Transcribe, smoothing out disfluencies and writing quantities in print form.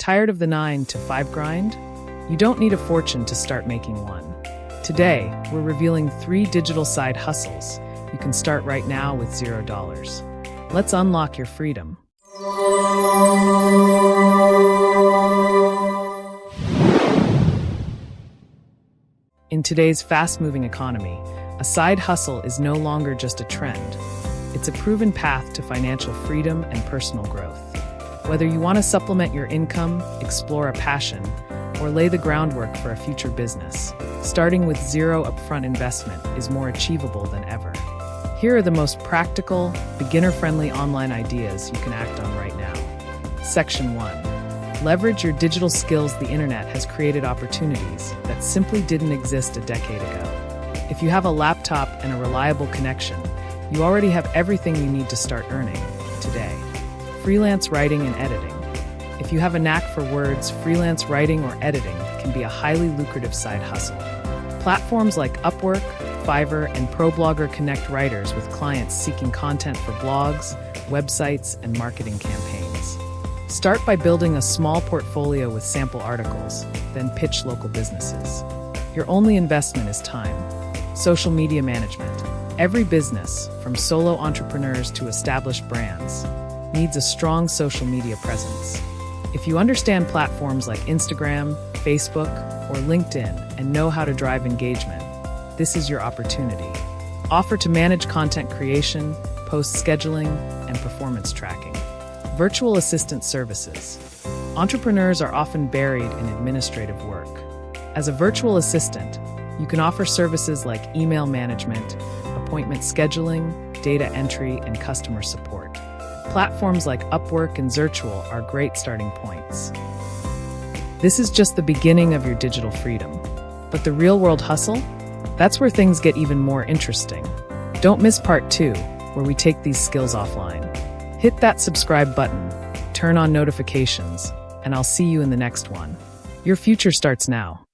Tired of the 9 to 5 grind? You don't need a fortune to start making one. Today, we're revealing 3 digital side hustles you can start right now with $0. Let's unlock your freedom. In today's fast-moving economy, a side hustle is no longer just a trend. It's a proven path to financial freedom and personal growth. Whether you want to supplement your income, explore a passion, or lay the groundwork for a future business, starting with zero upfront investment is more achievable than ever. Here are the most practical, beginner-friendly online ideas you can act on right now. Section 1. Leverage your digital skills. The internet has created opportunities that simply didn't exist a decade ago. If you have a laptop and a reliable connection, you already have everything you need to start earning today. Freelance writing and editing. If you have a knack for words, freelance writing or editing can be a highly lucrative side hustle. Platforms like Upwork, Fiverr, and ProBlogger connect writers with clients seeking content for blogs, websites, and marketing campaigns. Start by building a small portfolio with sample articles, then pitch local businesses. Your only investment is time. Social media management. Every business, from solo entrepreneurs to established brands, needs a strong social media presence. If you understand platforms like Instagram, Facebook, or LinkedIn and know how to drive engagement, this is your opportunity. Offer to manage content creation, post scheduling, and performance tracking. Virtual assistant services. Entrepreneurs are often buried in administrative work. As a virtual assistant, you can offer services like email management, appointment scheduling, data entry, and customer support. Platforms like Upwork and Zirtual are great starting points. This is just the beginning of your digital freedom. But the real-world hustle? That's where things get even more interesting. Don't miss part 2, where we take these skills offline. Hit that subscribe button, turn on notifications, and I'll see you in the next one. Your future starts now.